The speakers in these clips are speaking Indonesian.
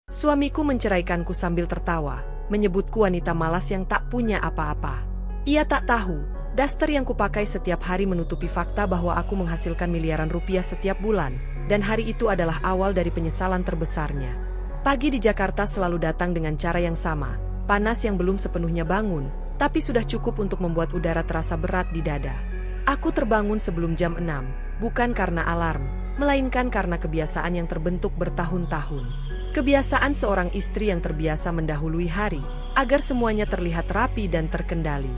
Suamiku menceraikanku sambil tertawa, menyebutku wanita malas yang tak punya apa-apa. Ia tak tahu, daster yang kupakai setiap hari menutupi fakta bahwa aku menghasilkan miliaran rupiah setiap bulan, dan hari itu adalah awal dari penyesalan terbesarnya. Pagi di Jakarta selalu datang dengan cara yang sama, panas yang belum sepenuhnya bangun, tapi sudah cukup untuk membuat udara terasa berat di dada. Aku terbangun sebelum jam 6, bukan karena alarm, melainkan karena kebiasaan yang terbentuk bertahun-tahun. Kebiasaan seorang istri yang terbiasa mendahului hari, agar semuanya terlihat rapi dan terkendali.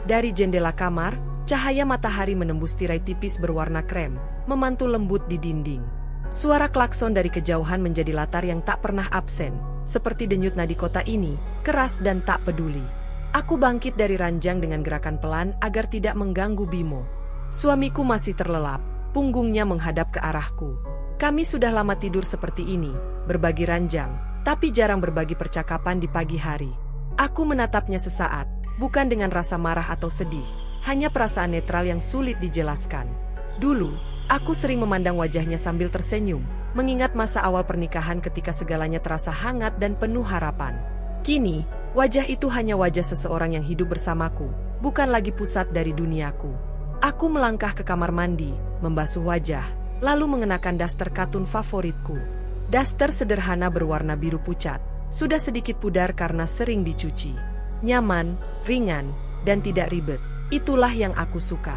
Dari jendela kamar, cahaya matahari menembus tirai tipis berwarna krem, memantul lembut di dinding. Suara klakson dari kejauhan menjadi latar yang tak pernah absen, seperti denyut nadi kota ini, keras dan tak peduli. Aku bangkit dari ranjang dengan gerakan pelan agar tidak mengganggu Bimo. Suamiku masih terlelap, punggungnya menghadap ke arahku. Kami sudah lama tidur seperti ini, berbagi ranjang, tapi jarang berbagi percakapan di pagi hari. Aku menatapnya sesaat, bukan dengan rasa marah atau sedih, hanya perasaan netral yang sulit dijelaskan. Dulu, aku sering memandang wajahnya sambil tersenyum, mengingat masa awal pernikahan ketika segalanya terasa hangat dan penuh harapan. Kini, wajah itu hanya wajah seseorang yang hidup bersamaku, bukan lagi pusat dari duniaku. Aku melangkah ke kamar mandi, membasuh wajah, lalu mengenakan daster katun favoritku. Daster sederhana berwarna biru pucat, sudah sedikit pudar karena sering dicuci. Nyaman, ringan, dan tidak ribet. Itulah yang aku suka.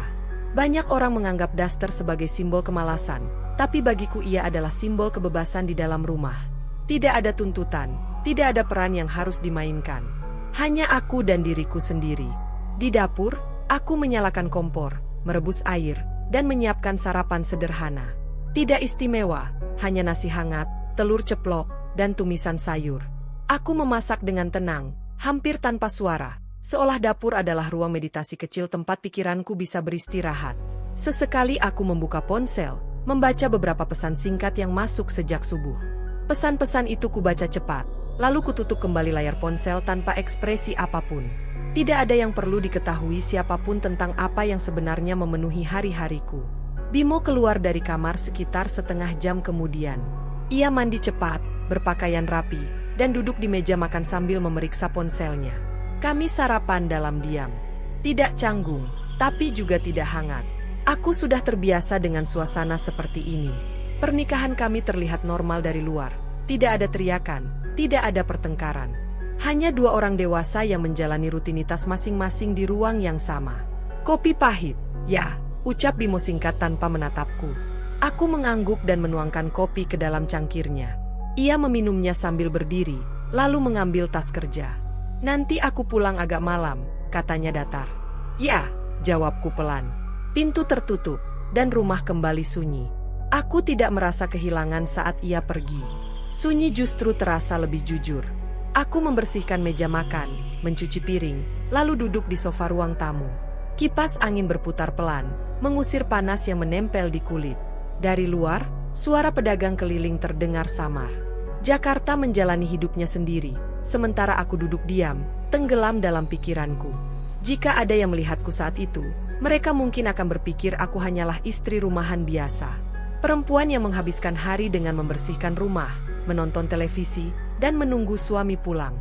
Banyak orang menganggap daster sebagai simbol kemalasan, tapi bagiku ia adalah simbol kebebasan di dalam rumah. Tidak ada tuntutan, tidak ada peran yang harus dimainkan. Hanya aku dan diriku sendiri. Di dapur, aku menyalakan kompor, merebus air, dan menyiapkan sarapan sederhana. Tidak istimewa, hanya nasi hangat, telur ceplok, dan tumisan sayur. Aku memasak dengan tenang, hampir tanpa suara, seolah dapur adalah ruang meditasi kecil tempat pikiranku bisa beristirahat. Sesekali aku membuka ponsel, membaca beberapa pesan singkat yang masuk sejak subuh. Pesan-pesan itu kubaca cepat, lalu kututup kembali layar ponsel tanpa ekspresi apapun. Tidak ada yang perlu diketahui siapapun tentang apa yang sebenarnya memenuhi hari-hariku. Bimo keluar dari kamar sekitar setengah jam kemudian. Ia mandi cepat, berpakaian rapi, dan duduk di meja makan sambil memeriksa ponselnya. Kami sarapan dalam diam. Tidak canggung, tapi juga tidak hangat. Aku sudah terbiasa dengan suasana seperti ini. Pernikahan kami terlihat normal dari luar. Tidak ada teriakan, tidak ada pertengkaran. Hanya dua orang dewasa yang menjalani rutinitas masing-masing di ruang yang sama. Kopi pahit, ya, ucap Bimo singkat tanpa menatapku. Aku mengangguk dan menuangkan kopi ke dalam cangkirnya. Ia meminumnya sambil berdiri, lalu mengambil tas kerja. Nanti aku pulang agak malam, katanya datar. Ya, jawabku pelan. Pintu tertutup, dan rumah kembali sunyi. Aku tidak merasa kehilangan saat ia pergi. Sunyi justru terasa lebih jujur. Aku membersihkan meja makan, mencuci piring, lalu duduk di sofa ruang tamu. Kipas angin berputar pelan, mengusir panas yang menempel di kulit. Dari luar, suara pedagang keliling terdengar samar. Jakarta menjalani hidupnya sendiri, sementara aku duduk diam, tenggelam dalam pikiranku. Jika ada yang melihatku saat itu, mereka mungkin akan berpikir aku hanyalah istri rumahan biasa. Perempuan yang menghabiskan hari dengan membersihkan rumah, menonton televisi, dan menunggu suami pulang.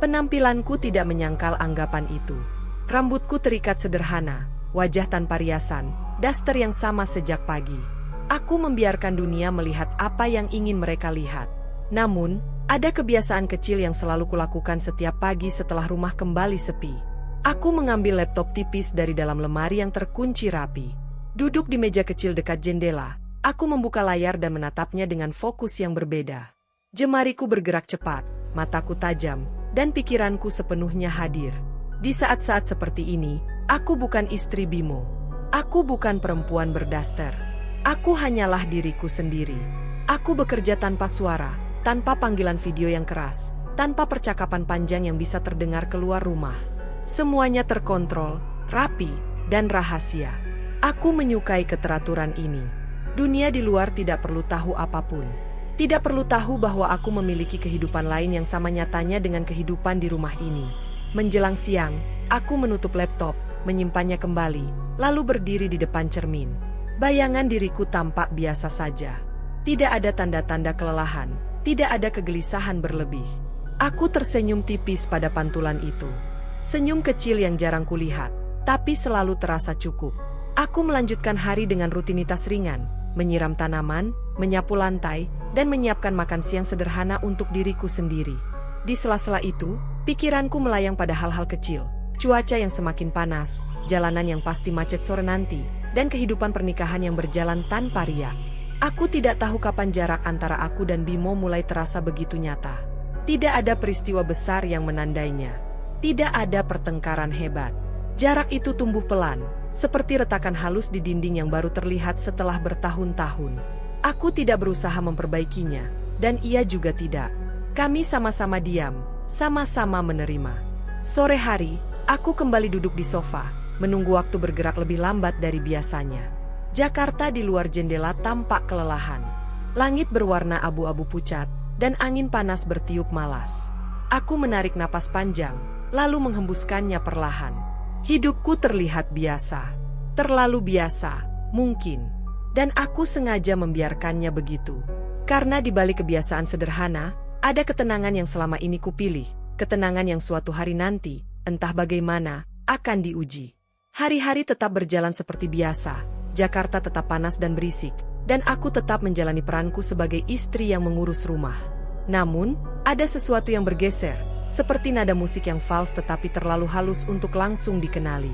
Penampilanku tidak menyangkal anggapan itu. Rambutku terikat sederhana, wajah tanpa riasan, daster yang sama sejak pagi. Aku membiarkan dunia melihat apa yang ingin mereka lihat. Namun, ada kebiasaan kecil yang selalu kulakukan setiap pagi setelah rumah kembali sepi. Aku mengambil laptop tipis dari dalam lemari yang terkunci rapi. Duduk di meja kecil dekat jendela, aku membuka layar dan menatapnya dengan fokus yang berbeda. Jemariku bergerak cepat, mataku tajam, dan pikiranku sepenuhnya hadir. Di saat-saat seperti ini, aku bukan istri Bimo. Aku bukan perempuan berdaster. Aku hanyalah diriku sendiri. Aku bekerja tanpa suara, tanpa panggilan video yang keras, tanpa percakapan panjang yang bisa terdengar keluar rumah. Semuanya terkontrol, rapi, dan rahasia. Aku menyukai keteraturan ini. Dunia di luar tidak perlu tahu apapun. Tidak perlu tahu bahwa aku memiliki kehidupan lain yang sama nyatanya dengan kehidupan di rumah ini. Menjelang siang, aku menutup laptop, menyimpannya kembali, lalu berdiri di depan cermin. Bayangan diriku tampak biasa saja. Tidak ada tanda-tanda kelelahan, Tidak ada kegelisahan berlebih. Aku tersenyum tipis pada pantulan itu. Senyum kecil yang jarang kulihat, tapi selalu terasa cukup. Aku melanjutkan hari dengan rutinitas ringan, menyiram tanaman, menyapu lantai, dan menyiapkan makan siang sederhana untuk diriku sendiri. Di sela-sela itu, pikiranku melayang pada hal-hal kecil. Cuaca yang semakin panas, jalanan yang pasti macet sore nanti, dan kehidupan pernikahan yang berjalan tanpa riak. Aku tidak tahu kapan jarak antara aku dan Bimo mulai terasa begitu nyata. Tidak ada peristiwa besar yang menandainya. Tidak ada pertengkaran hebat. Jarak itu tumbuh pelan, seperti retakan halus di dinding yang baru terlihat setelah bertahun-tahun. Aku tidak berusaha memperbaikinya, dan ia juga tidak. Kami sama-sama diam, sama-sama menerima. Sore hari, aku kembali duduk di sofa, menunggu waktu bergerak lebih lambat dari biasanya. Jakarta di luar jendela tampak kelelahan. Langit berwarna abu-abu pucat, dan angin panas bertiup malas. Aku menarik napas panjang, lalu menghembuskannya perlahan. Hidupku terlihat biasa. Terlalu biasa, mungkin. Dan aku sengaja membiarkannya begitu. Karena di balik kebiasaan sederhana, ada ketenangan yang selama ini kupilih. Ketenangan yang suatu hari nanti, entah bagaimana, akan diuji. Hari-hari tetap berjalan seperti biasa. Jakarta tetap panas dan berisik, dan aku tetap menjalani peranku sebagai istri yang mengurus rumah. Namun, ada sesuatu yang bergeser, seperti nada musik yang fals tetapi terlalu halus untuk langsung dikenali.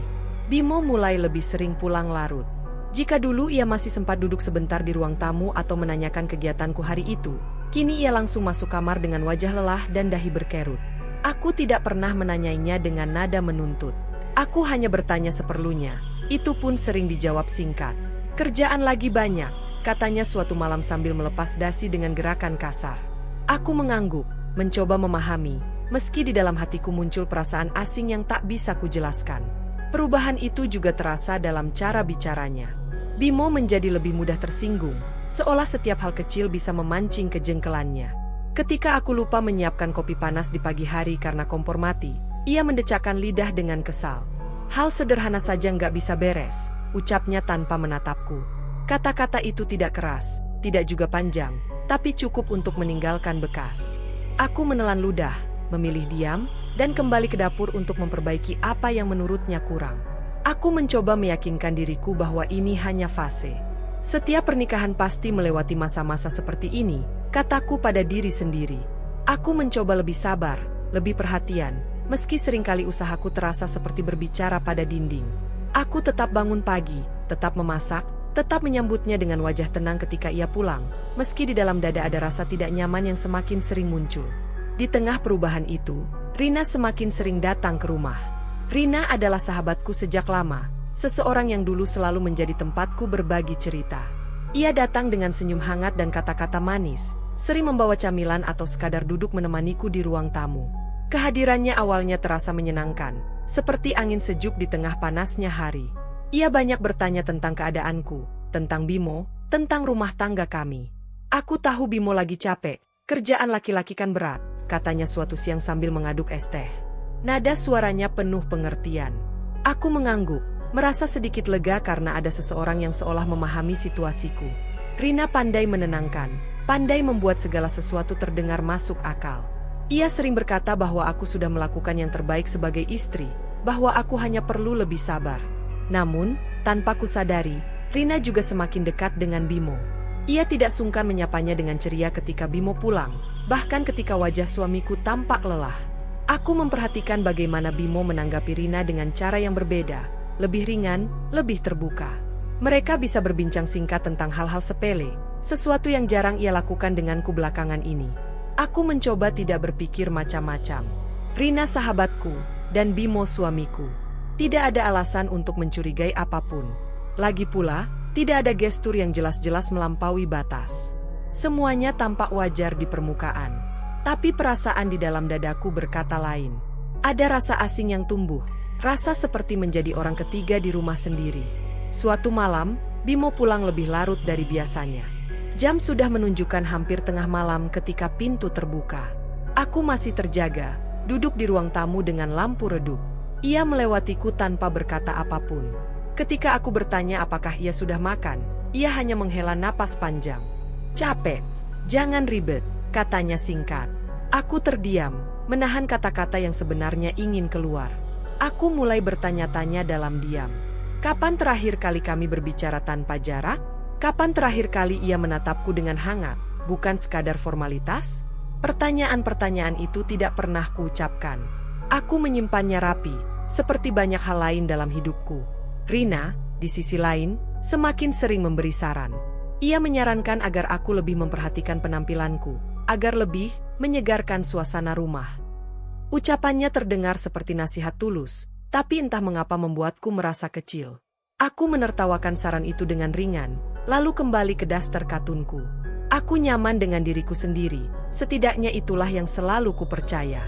Bimo mulai lebih sering pulang larut. Jika dulu ia masih sempat duduk sebentar di ruang tamu atau menanyakan kegiatanku hari itu, kini ia langsung masuk kamar dengan wajah lelah dan dahi berkerut. Aku tidak pernah menanyainya dengan nada menuntut. Aku hanya bertanya seperlunya. Itu pun sering dijawab singkat. Kerjaan lagi banyak, katanya suatu malam sambil melepas dasi dengan gerakan kasar. Aku mengangguk, mencoba memahami, meski di dalam hatiku muncul perasaan asing yang tak bisa kujelaskan. Perubahan itu juga terasa dalam cara bicaranya. Bimo menjadi lebih mudah tersinggung, seolah setiap hal kecil bisa memancing kejengkelannya. Ketika aku lupa menyiapkan kopi panas di pagi hari karena kompor mati, ia mendecakkan lidah dengan kesal. Hal sederhana saja nggak bisa beres, ucapnya tanpa menatapku. Kata-kata itu tidak keras, tidak juga panjang, tapi cukup untuk meninggalkan bekas. Aku menelan ludah, memilih diam, dan kembali ke dapur untuk memperbaiki apa yang menurutnya kurang. Aku mencoba meyakinkan diriku bahwa ini hanya fase. Setiap pernikahan pasti melewati masa-masa seperti ini, kataku pada diri sendiri. Aku mencoba lebih sabar, lebih perhatian, meski seringkali usahaku terasa seperti berbicara pada dinding. Aku tetap bangun pagi, tetap memasak, tetap menyambutnya dengan wajah tenang ketika ia pulang, meski di dalam dada ada rasa tidak nyaman yang semakin sering muncul. Di tengah perubahan itu, Rina semakin sering datang ke rumah. Rina adalah sahabatku sejak lama, seseorang yang dulu selalu menjadi tempatku berbagi cerita. Ia datang dengan senyum hangat dan kata-kata manis, sering membawa camilan atau sekadar duduk menemaniku di ruang tamu. Kehadirannya awalnya terasa menyenangkan, seperti angin sejuk di tengah panasnya hari. Ia banyak bertanya tentang keadaanku, tentang Bimo, tentang rumah tangga kami. Aku tahu Bimo lagi capek, kerjaan laki-laki kan berat, katanya suatu siang sambil mengaduk es teh. Nada suaranya penuh pengertian. Aku mengangguk, merasa sedikit lega karena ada seseorang yang seolah memahami situasiku. Rina pandai menenangkan, pandai membuat segala sesuatu terdengar masuk akal. Ia sering berkata bahwa aku sudah melakukan yang terbaik sebagai istri, bahwa aku hanya perlu lebih sabar. Namun, tanpa kusadari, Rina juga semakin dekat dengan Bimo. Ia tidak sungkan menyapanya dengan ceria ketika Bimo pulang, bahkan ketika wajah suamiku tampak lelah. Aku memperhatikan bagaimana Bimo menanggapi Rina dengan cara yang berbeda, lebih ringan, lebih terbuka. Mereka bisa berbincang singkat tentang hal-hal sepele, sesuatu yang jarang ia lakukan denganku belakangan ini. Aku mencoba tidak berpikir macam-macam. Rina sahabatku, dan Bimo suamiku. Tidak ada alasan untuk mencurigai apapun. Lagi pula, tidak ada gestur yang jelas-jelas melampaui batas. Semuanya tampak wajar di permukaan. Tapi perasaan di dalam dadaku berkata lain. Ada rasa asing yang tumbuh, rasa seperti menjadi orang ketiga di rumah sendiri. Suatu malam, Bimo pulang lebih larut dari biasanya. Jam sudah menunjukkan hampir tengah malam ketika pintu terbuka. Aku masih terjaga, duduk di ruang tamu dengan lampu redup. Ia melewatiku tanpa berkata apapun. Ketika aku bertanya apakah ia sudah makan, ia hanya menghela napas panjang. Capek, jangan ribet. katanya singkat. Aku terdiam, menahan kata-kata yang sebenarnya ingin keluar. Aku mulai bertanya-tanya dalam diam. Kapan terakhir kali kami berbicara tanpa jarak? Kapan terakhir kali ia menatapku dengan hangat, bukan sekadar formalitas? Pertanyaan-pertanyaan itu tidak pernah kuucapkan. Aku menyimpannya rapi, seperti banyak hal lain dalam hidupku. Rina, di sisi lain, semakin sering memberi saran. Ia menyarankan agar aku lebih memperhatikan penampilanku, agar lebih menyegarkan suasana rumah. Ucapannya terdengar seperti nasihat tulus, tapi entah mengapa membuatku merasa kecil. Aku menertawakan saran itu dengan ringan, lalu kembali ke daster katunku. Aku nyaman dengan diriku sendiri, setidaknya itulah yang selalu kupercaya.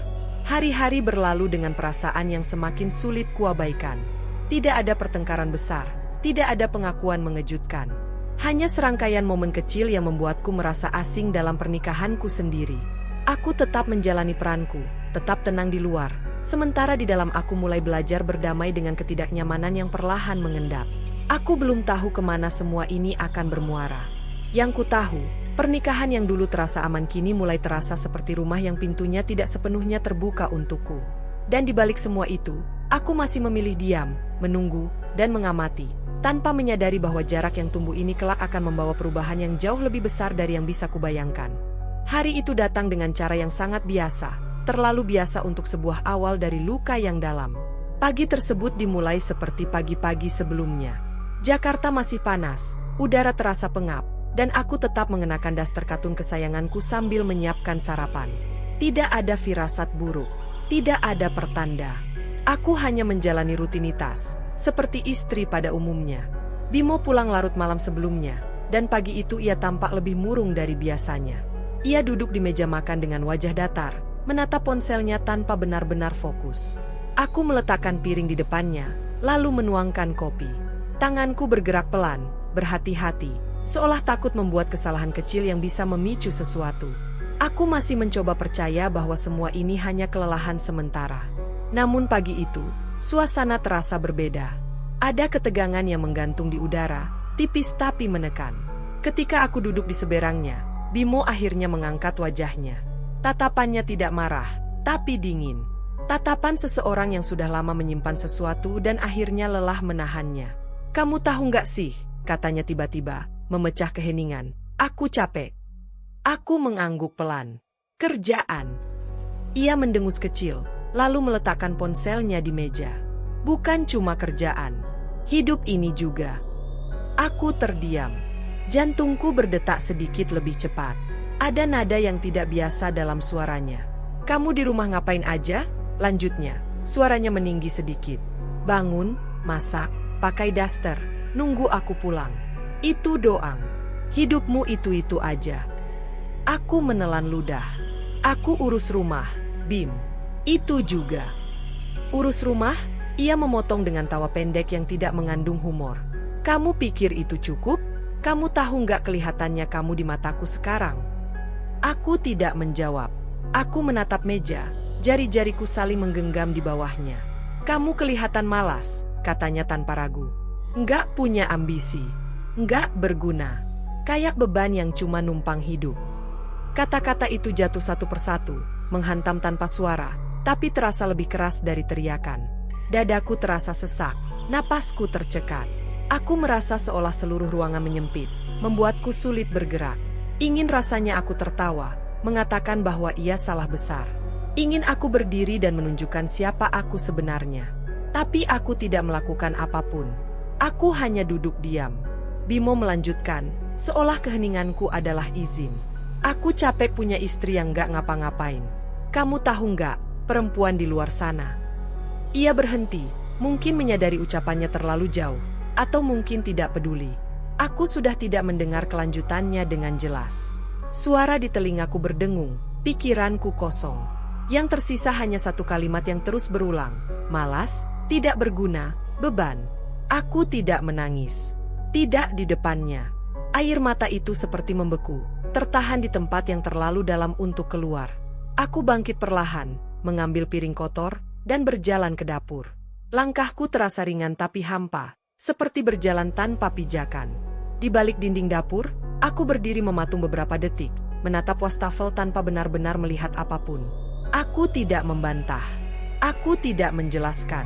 Hari-hari berlalu dengan perasaan yang semakin sulit kuabaikan. Tidak ada pertengkaran besar, tidak ada pengakuan mengejutkan. Hanya serangkaian momen kecil yang membuatku merasa asing dalam pernikahanku sendiri. Aku tetap menjalani peranku, tetap tenang di luar, sementara di dalam aku mulai belajar berdamai dengan ketidaknyamanan yang perlahan mengendap. Aku belum tahu kemana semua ini akan bermuara. Yang ku tahu, pernikahan yang dulu terasa aman kini mulai terasa seperti rumah yang pintunya tidak sepenuhnya terbuka untukku. Dan di balik semua itu, aku masih memilih diam, menunggu, dan mengamati, tanpa menyadari bahwa jarak yang tumbuh ini kelak akan membawa perubahan yang jauh lebih besar dari yang bisa kubayangkan. Hari itu datang dengan cara yang sangat biasa, terlalu biasa untuk sebuah awal dari luka yang dalam. Pagi tersebut dimulai seperti pagi-pagi sebelumnya. Jakarta masih panas, udara terasa pengap, dan aku tetap mengenakan daster katun kesayanganku sambil menyiapkan sarapan. Tidak ada firasat buruk, tidak ada pertanda. Aku hanya menjalani rutinitas, seperti istri pada umumnya. Bimo pulang larut malam sebelumnya, dan pagi itu ia tampak lebih murung dari biasanya. Ia duduk di meja makan dengan wajah datar, menatap ponselnya tanpa benar-benar fokus. Aku meletakkan piring di depannya, lalu menuangkan kopi. Tanganku bergerak pelan, berhati-hati, seolah takut membuat kesalahan kecil yang bisa memicu sesuatu. Aku masih mencoba percaya bahwa semua ini hanya kelelahan sementara. Namun pagi itu, suasana terasa berbeda. Ada ketegangan yang menggantung di udara, tipis tapi menekan. Ketika aku duduk di seberangnya, Bimo akhirnya mengangkat wajahnya. Tatapannya tidak marah, tapi dingin. Tatapan seseorang yang sudah lama menyimpan sesuatu dan akhirnya lelah menahannya. "Kamu tahu nggak sih?" katanya tiba-tiba, memecah keheningan. "Aku capek." Aku mengangguk pelan. "Kerjaan." Ia mendengus kecil, lalu meletakkan ponselnya di meja. "Bukan cuma kerjaan. Hidup ini juga." Aku terdiam. Jantungku berdetak sedikit lebih cepat. Ada nada yang tidak biasa dalam suaranya. "Kamu di rumah ngapain aja?" lanjutnya. Suaranya meninggi sedikit. "Bangun, masak, pakai daster, nunggu aku pulang. Itu doang. Hidupmu itu-itu aja." Aku menelan ludah. "Aku urus rumah, Bim." "Itu juga." "Urus rumah?" Ia memotong dengan tawa pendek yang tidak mengandung humor. "Kamu pikir itu cukup? Kamu tahu nggak kelihatannya kamu di mataku sekarang?" Aku tidak menjawab. Aku menatap meja, jari-jariku saling menggenggam di bawahnya. "Kamu kelihatan malas," katanya tanpa ragu. "Nggak punya ambisi. Nggak berguna. Kayak beban yang cuma numpang hidup." Kata-kata itu jatuh satu persatu, menghantam tanpa suara, tapi terasa lebih keras dari teriakan. Dadaku terasa sesak, napasku tercekat. Aku merasa seolah seluruh ruangan menyempit, membuatku sulit bergerak. Ingin rasanya aku tertawa, mengatakan bahwa ia salah besar. Ingin aku berdiri dan menunjukkan siapa aku sebenarnya. Tapi aku tidak melakukan apapun. Aku hanya duduk diam. Bimo melanjutkan, seolah keheninganku adalah izin. "Aku capek punya istri yang gak ngapa-ngapain. Kamu tahu nggak, perempuan di luar sana." Ia berhenti, mungkin menyadari ucapannya terlalu jauh, atau mungkin tidak peduli. Aku sudah tidak mendengar kelanjutannya dengan jelas. Suara di telingaku berdengung, pikiranku kosong. Yang tersisa hanya satu kalimat yang terus berulang. "Malas, tidak berguna, beban." Aku tidak menangis. Tidak di depannya. Air mata itu seperti membeku, tertahan di tempat yang terlalu dalam untuk keluar. Aku bangkit perlahan, mengambil piring kotor, dan berjalan ke dapur. Langkahku terasa ringan tapi hampa, seperti berjalan tanpa pijakan. Di balik dinding dapur, aku berdiri mematung beberapa detik, menatap wastafel tanpa benar-benar melihat apapun. Aku tidak membantah. Aku tidak menjelaskan.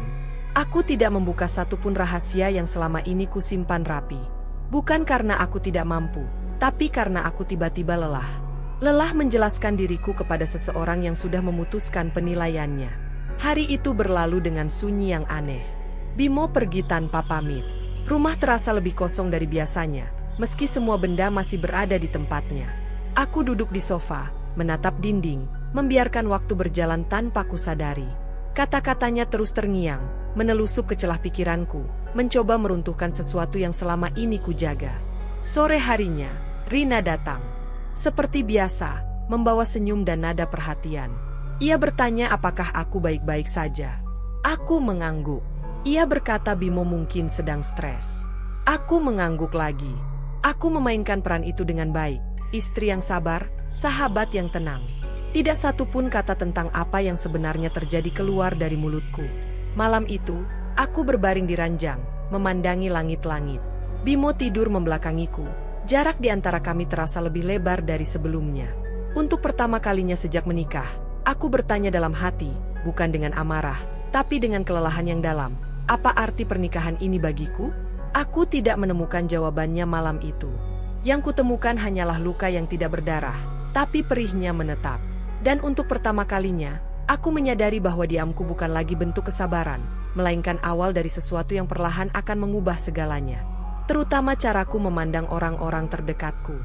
Aku tidak membuka satupun rahasia yang selama ini kusimpan rapi. Bukan karena aku tidak mampu, tapi karena aku tiba-tiba lelah. Lelah menjelaskan diriku kepada seseorang yang sudah memutuskan penilaiannya. Hari itu berlalu dengan sunyi yang aneh. Bimo pergi tanpa pamit. Rumah terasa lebih kosong dari biasanya, meski semua benda masih berada di tempatnya. Aku duduk di sofa, menatap dinding, membiarkan waktu berjalan tanpa kusadari. Kata-katanya terus terngiang, menelusup ke celah pikiranku, mencoba meruntuhkan sesuatu yang selama ini kujaga. Sore harinya, Rina datang. Seperti biasa, membawa senyum dan nada perhatian. Ia bertanya apakah aku baik-baik saja. Aku mengangguk. Ia berkata Bimo mungkin sedang stres. Aku mengangguk lagi. Aku memainkan peran itu dengan baik. Istri yang sabar, sahabat yang tenang. Tidak satu pun kata tentang apa yang sebenarnya terjadi keluar dari mulutku. Malam itu, aku berbaring di ranjang, memandangi langit-langit. Bimo tidur membelakangiku. Jarak di antara kami terasa lebih lebar dari sebelumnya. Untuk pertama kalinya sejak menikah, aku bertanya dalam hati, bukan dengan amarah, tapi dengan kelelahan yang dalam. Apa arti pernikahan ini bagiku? Aku tidak menemukan jawabannya malam itu. Yang kutemukan hanyalah luka yang tidak berdarah, tapi perihnya menetap. Dan untuk pertama kalinya, aku menyadari bahwa diamku bukan lagi bentuk kesabaran, melainkan awal dari sesuatu yang perlahan akan mengubah segalanya. Terutama caraku memandang orang-orang terdekatku.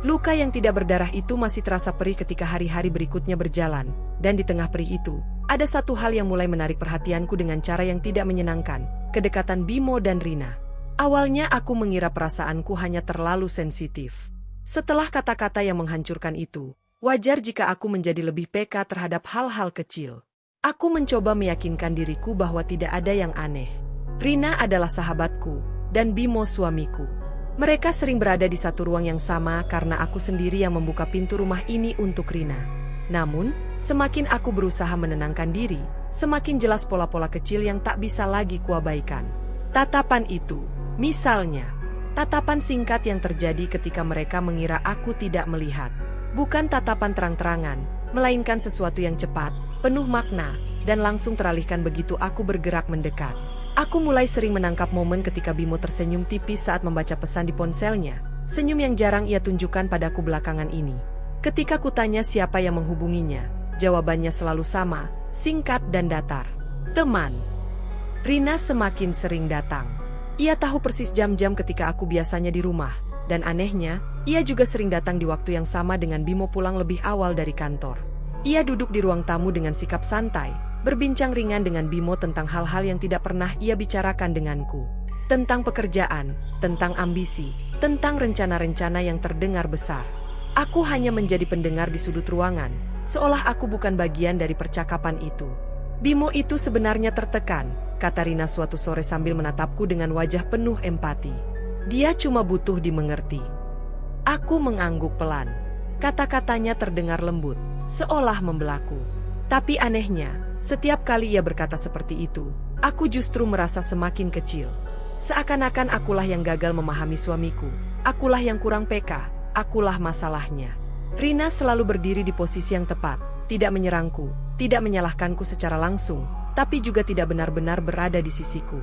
Luka yang tidak berdarah itu masih terasa perih ketika hari-hari berikutnya berjalan, dan di tengah perih itu, ada satu hal yang mulai menarik perhatianku dengan cara yang tidak menyenangkan, kedekatan Bimo dan Rina. Awalnya aku mengira perasaanku hanya terlalu sensitif. Setelah kata-kata yang menghancurkan itu, wajar jika aku menjadi lebih peka terhadap hal-hal kecil. Aku mencoba meyakinkan diriku bahwa tidak ada yang aneh. Rina adalah sahabatku, dan Bimo suamiku. Mereka sering berada di satu ruang yang sama karena aku sendiri yang membuka pintu rumah ini untuk Rina. Namun, semakin aku berusaha menenangkan diri, semakin jelas pola-pola kecil yang tak bisa lagi kuabaikan. Tatapan itu, misalnya, tatapan singkat yang terjadi ketika mereka mengira aku tidak melihat. Bukan tatapan terang-terangan, melainkan sesuatu yang cepat, penuh makna, dan langsung teralihkan begitu aku bergerak mendekat. Aku mulai sering menangkap momen ketika Bimo tersenyum tipis saat membaca pesan di ponselnya, senyum yang jarang ia tunjukkan padaku belakangan ini. Ketika kutanya siapa yang menghubunginya, jawabannya selalu sama, singkat dan datar. Teman. Rina semakin sering datang. Ia tahu persis jam-jam ketika aku biasanya di rumah, dan anehnya, ia juga sering datang di waktu yang sama dengan Bimo pulang lebih awal dari kantor. Ia duduk di ruang tamu dengan sikap santai, berbincang ringan dengan Bimo tentang hal-hal yang tidak pernah ia bicarakan denganku. Tentang pekerjaan, tentang ambisi, tentang rencana-rencana yang terdengar besar. Aku hanya menjadi pendengar di sudut ruangan, seolah aku bukan bagian dari percakapan itu. Bimo itu sebenarnya tertekan, kata Rina suatu sore sambil menatapku dengan wajah penuh empati. Dia cuma butuh dimengerti. Aku mengangguk pelan. Kata-katanya terdengar lembut, seolah membelaku. Tapi anehnya, setiap kali ia berkata seperti itu, aku justru merasa semakin kecil. Seakan-akan akulah yang gagal memahami suamiku, akulah yang kurang peka. Akulah masalahnya. Rina selalu berdiri di posisi yang tepat, tidak menyerangku, tidak menyalahkanku secara langsung, tapi juga tidak benar-benar berada di sisiku.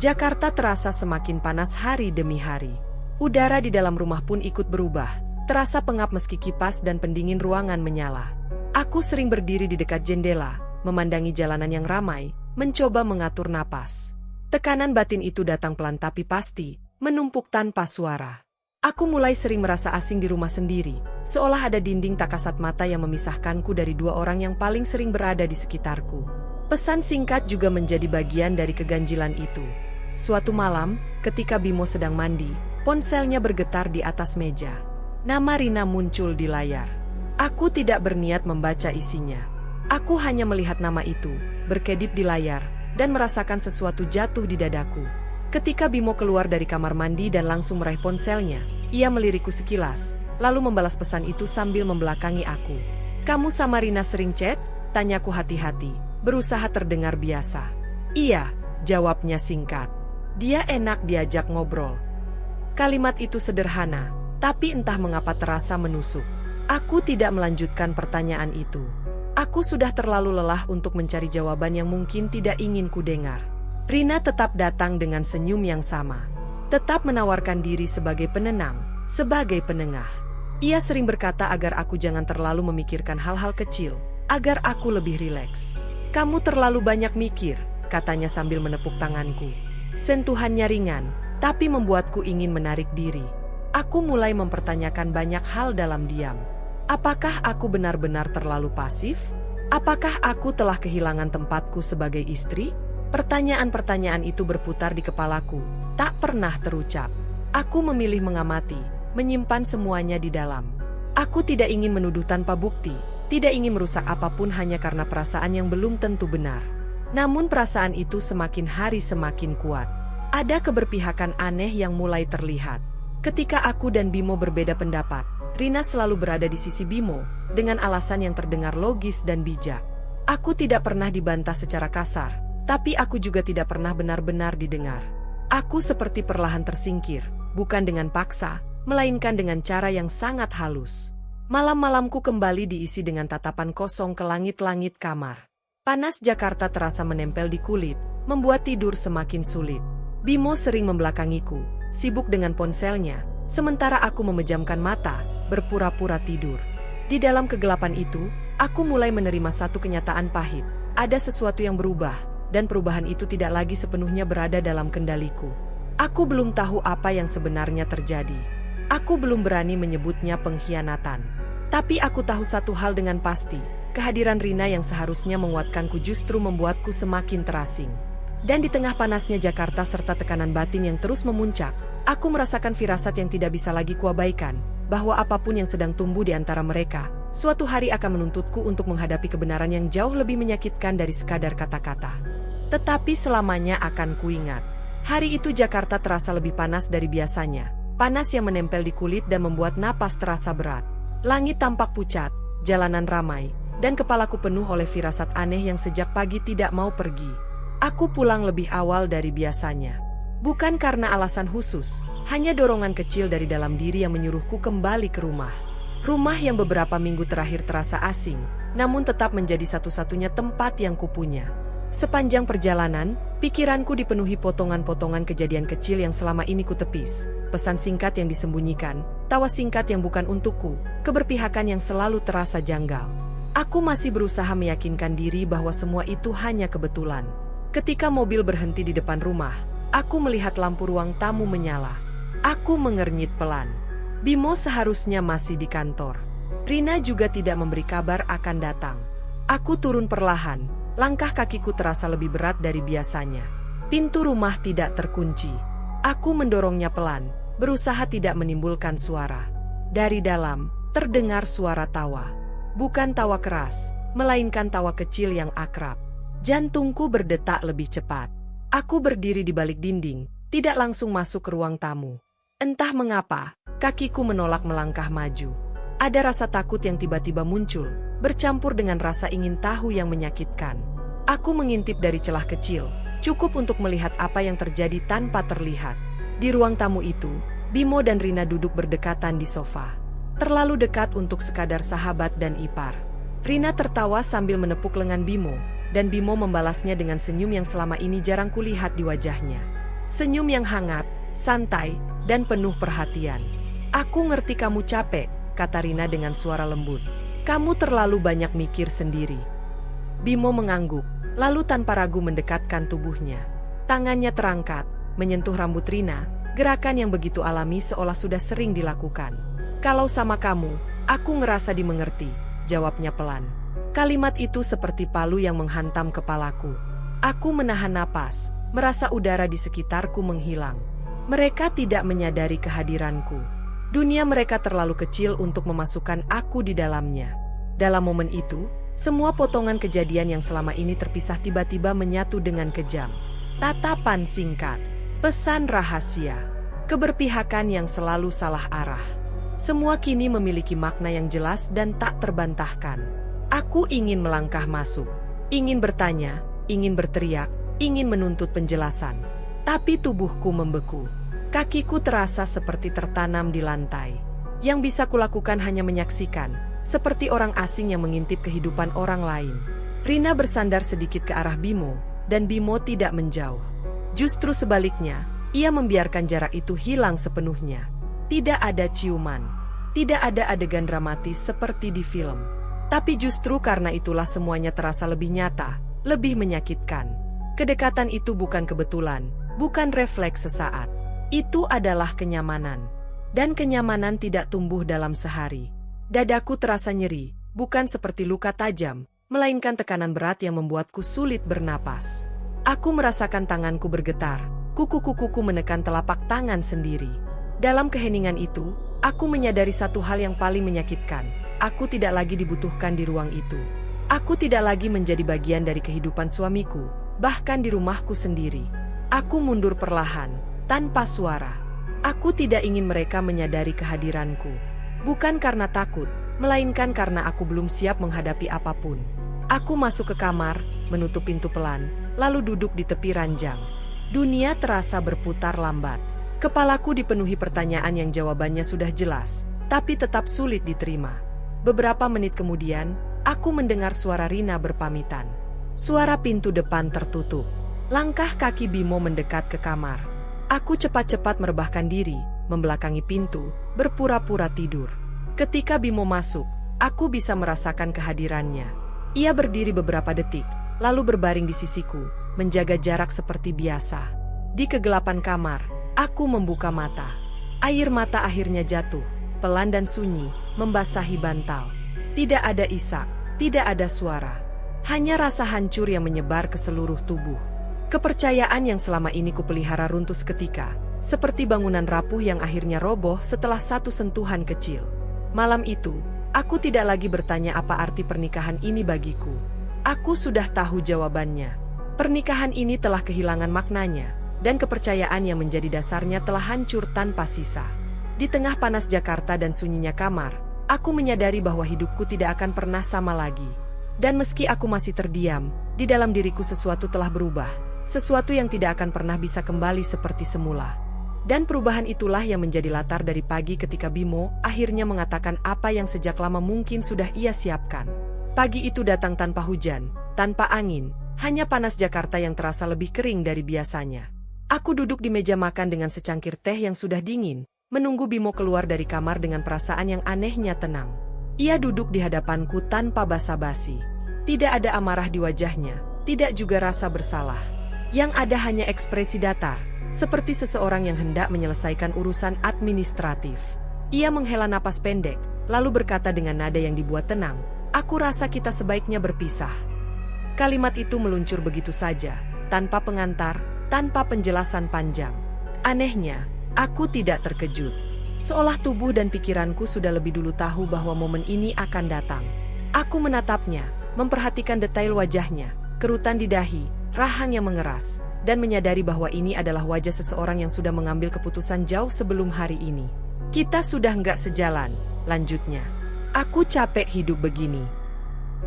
Jakarta terasa semakin panas hari demi hari. Udara di dalam rumah pun ikut berubah, terasa pengap meski kipas dan pendingin ruangan menyala. Aku sering berdiri di dekat jendela, memandangi jalanan yang ramai, mencoba mengatur napas. Tekanan batin itu datang pelan tapi pasti, menumpuk tanpa suara. Aku mulai sering merasa asing di rumah sendiri, seolah ada dinding tak kasat mata yang memisahkanku dari dua orang yang paling sering berada di sekitarku. Pesan singkat juga menjadi bagian dari keganjilan itu. Suatu malam, ketika Bimo sedang mandi, ponselnya bergetar di atas meja. Nama Rina muncul di layar. Aku tidak berniat membaca isinya. Aku hanya melihat nama itu, berkedip di layar, dan merasakan sesuatu jatuh di dadaku. Ketika Bimo keluar dari kamar mandi dan langsung meraih ponselnya, ia melirikku sekilas, lalu membalas pesan itu sambil membelakangi aku. "Kamu sama Rina sering chat?" tanyaku hati-hati, berusaha terdengar biasa. "Iya," jawabnya singkat. Dia enak diajak ngobrol. Kalimat itu sederhana, tapi entah mengapa terasa menusuk. Aku tidak melanjutkan pertanyaan itu. Aku sudah terlalu lelah untuk mencari jawaban yang mungkin tidak ingin kudengar. Rina tetap datang dengan senyum yang sama. Tetap menawarkan diri sebagai penenang, sebagai penengah. Ia sering berkata agar aku jangan terlalu memikirkan hal-hal kecil, agar aku lebih rileks. "Kamu terlalu banyak mikir," katanya sambil menepuk tanganku. Sentuhannya ringan, tapi membuatku ingin menarik diri. Aku mulai mempertanyakan banyak hal dalam diam. Apakah aku benar-benar terlalu pasif? Apakah aku telah kehilangan tempatku sebagai istri? Pertanyaan-pertanyaan itu berputar di kepalaku, tak pernah terucap. Aku memilih mengamati, menyimpan semuanya di dalam. Aku tidak ingin menuduh tanpa bukti, tidak ingin merusak apapun hanya karena perasaan yang belum tentu benar. Namun perasaan itu semakin hari semakin kuat. Ada keberpihakan aneh yang mulai terlihat. Ketika aku dan Bimo berbeda pendapat, Rina selalu berada di sisi Bimo, dengan alasan yang terdengar logis dan bijak. Aku tidak pernah dibantah secara kasar, tapi aku juga tidak pernah benar-benar didengar. Aku seperti perlahan tersingkir, bukan dengan paksa, melainkan dengan cara yang sangat halus. Malam-malamku kembali diisi dengan tatapan kosong ke langit-langit kamar. Panas Jakarta terasa menempel di kulit, membuat tidur semakin sulit. Bimo sering membelakangiku, sibuk dengan ponselnya, sementara aku memejamkan mata, berpura-pura tidur. Di dalam kegelapan itu, aku mulai menerima satu kenyataan pahit. Ada sesuatu yang berubah, dan perubahan itu tidak lagi sepenuhnya berada dalam kendaliku. Aku belum tahu apa yang sebenarnya terjadi. Aku belum berani menyebutnya pengkhianatan. Tapi aku tahu satu hal dengan pasti, kehadiran Rina yang seharusnya menguatkanku justru membuatku semakin terasing. Dan di tengah panasnya Jakarta serta tekanan batin yang terus memuncak, aku merasakan firasat yang tidak bisa lagi kuabaikan, bahwa apapun yang sedang tumbuh di antara mereka, suatu hari akan menuntutku untuk menghadapi kebenaran yang jauh lebih menyakitkan dari sekadar kata-kata. Tetapi selamanya akan kuingat. Hari itu Jakarta terasa lebih panas dari biasanya, panas yang menempel di kulit dan membuat napas terasa berat. Langit tampak pucat, jalanan ramai, dan kepalaku penuh oleh firasat aneh yang sejak pagi tidak mau pergi. Aku pulang lebih awal dari biasanya. Bukan karena alasan khusus, hanya dorongan kecil dari dalam diri yang menyuruhku kembali ke rumah. Rumah yang beberapa minggu terakhir terasa asing, namun tetap menjadi satu-satunya tempat yang kupunya. Sepanjang perjalanan, pikiranku dipenuhi potongan-potongan kejadian kecil yang selama ini kutepis, pesan singkat yang disembunyikan, tawa singkat yang bukan untukku, keberpihakan yang selalu terasa janggal. Aku masih berusaha meyakinkan diri bahwa semua itu hanya kebetulan. Ketika mobil berhenti di depan rumah, aku melihat lampu ruang tamu menyala. Aku mengernyit pelan. Bimo seharusnya masih di kantor. Rina juga tidak memberi kabar akan datang. Aku turun perlahan, langkah kakiku terasa lebih berat dari biasanya. Pintu rumah tidak terkunci. Aku mendorongnya pelan, berusaha tidak menimbulkan suara. Dari dalam, terdengar suara tawa. Bukan tawa keras, melainkan tawa kecil yang akrab. Jantungku berdetak lebih cepat. Aku berdiri di balik dinding, tidak langsung masuk ke ruang tamu. Entah mengapa, kakiku menolak melangkah maju. Ada rasa takut yang tiba-tiba muncul, bercampur dengan rasa ingin tahu yang menyakitkan. Aku mengintip dari celah kecil, cukup untuk melihat apa yang terjadi tanpa terlihat. Di ruang tamu itu, Bimo dan Rina duduk berdekatan di sofa. Terlalu dekat untuk sekadar sahabat dan ipar. Rina tertawa sambil menepuk lengan Bimo, dan Bimo membalasnya dengan senyum yang selama ini jarang kulihat di wajahnya. Senyum yang hangat, santai, dan penuh perhatian. "Aku ngerti kamu capek," kata Rina dengan suara lembut. "Kamu terlalu banyak mikir sendiri." Bimo mengangguk, lalu tanpa ragu mendekatkan tubuhnya. Tangannya terangkat, menyentuh rambut Rina, gerakan yang begitu alami seolah sudah sering dilakukan. "Kalau sama kamu, aku ngerasa dimengerti," jawabnya pelan. Kalimat itu seperti palu yang menghantam kepalaku. Aku menahan napas, merasa udara di sekitarku menghilang. Mereka tidak menyadari kehadiranku. Dunia mereka terlalu kecil untuk memasukkan aku di dalamnya. Dalam momen itu, semua potongan kejadian yang selama ini terpisah tiba-tiba menyatu dengan kejam. Tatapan singkat, pesan rahasia, keberpihakan yang selalu salah arah. Semua kini memiliki makna yang jelas dan tak terbantahkan. Aku ingin melangkah masuk, ingin bertanya, ingin berteriak, ingin menuntut penjelasan. Tapi tubuhku membeku. Kakiku terasa seperti tertanam di lantai. Yang bisa kulakukan hanya menyaksikan, seperti orang asing yang mengintip kehidupan orang lain. Rina bersandar sedikit ke arah Bimo, dan Bimo tidak menjauh. Justru sebaliknya, ia membiarkan jarak itu hilang sepenuhnya. Tidak ada ciuman, tidak ada adegan dramatis seperti di film. Tapi justru karena itulah semuanya terasa lebih nyata, lebih menyakitkan. Kedekatan itu bukan kebetulan, bukan refleks sesaat. Itu adalah kenyamanan. Dan kenyamanan tidak tumbuh dalam sehari. Dadaku terasa nyeri, bukan seperti luka tajam, melainkan tekanan berat yang membuatku sulit bernapas. Aku merasakan tanganku bergetar, kuku-kukuku menekan telapak tangan sendiri. Dalam keheningan itu, aku menyadari satu hal yang paling menyakitkan. Aku tidak lagi dibutuhkan di ruang itu. Aku tidak lagi menjadi bagian dari kehidupan suamiku, bahkan di rumahku sendiri. Aku mundur perlahan, tanpa suara. Aku tidak ingin mereka menyadari kehadiranku. Bukan karena takut, melainkan karena aku belum siap menghadapi apapun. Aku masuk ke kamar, menutup pintu pelan, lalu duduk di tepi ranjang. Dunia terasa berputar lambat. Kepalaku dipenuhi pertanyaan yang jawabannya sudah jelas, tapi tetap sulit diterima. Beberapa menit kemudian, aku mendengar suara Rina berpamitan. Suara pintu depan tertutup. Langkah kaki Bimo mendekat ke kamar. Aku cepat-cepat merebahkan diri, membelakangi pintu, berpura-pura tidur. Ketika Bimo masuk, aku bisa merasakan kehadirannya. Ia berdiri beberapa detik, lalu berbaring di sisiku, menjaga jarak seperti biasa. Di kegelapan kamar, aku membuka mata. Air mata akhirnya jatuh, pelan dan sunyi, membasahi bantal. Tidak ada isak, tidak ada suara. Hanya rasa hancur yang menyebar ke seluruh tubuh. Kepercayaan yang selama ini kupelihara runtuh seketika, seperti bangunan rapuh yang akhirnya roboh setelah satu sentuhan kecil. Malam itu, aku tidak lagi bertanya apa arti pernikahan ini bagiku. Aku sudah tahu jawabannya. Pernikahan ini telah kehilangan maknanya, dan kepercayaan yang menjadi dasarnya telah hancur tanpa sisa. Di tengah panas Jakarta dan sunyinya kamar, aku menyadari bahwa hidupku tidak akan pernah sama lagi. Dan meski aku masih terdiam, di dalam diriku sesuatu telah berubah, sesuatu yang tidak akan pernah bisa kembali seperti semula. Dan perubahan itulah yang menjadi latar dari pagi ketika Bimo akhirnya mengatakan apa yang sejak lama mungkin sudah ia siapkan. Pagi itu datang tanpa hujan, tanpa angin, hanya panas Jakarta yang terasa lebih kering dari biasanya. Aku duduk di meja makan dengan secangkir teh yang sudah dingin, menunggu Bimo keluar dari kamar dengan perasaan yang anehnya tenang. Ia duduk di hadapanku tanpa basa-basi. Tidak ada amarah di wajahnya, tidak juga rasa bersalah. Yang ada hanya ekspresi datar, seperti seseorang yang hendak menyelesaikan urusan administratif. Ia menghela napas pendek, lalu berkata dengan nada yang dibuat tenang, "Aku rasa kita sebaiknya berpisah." Kalimat itu meluncur begitu saja, tanpa pengantar, tanpa penjelasan panjang. Anehnya, aku tidak terkejut. Seolah tubuh dan pikiranku sudah lebih dulu tahu bahwa momen ini akan datang. Aku menatapnya, memperhatikan detail wajahnya, kerutan di dahi, rahang yang mengeras, dan menyadari bahwa ini adalah wajah seseorang yang sudah mengambil keputusan jauh sebelum hari ini. "Kita sudah nggak sejalan," lanjutnya. "Aku capek hidup begini."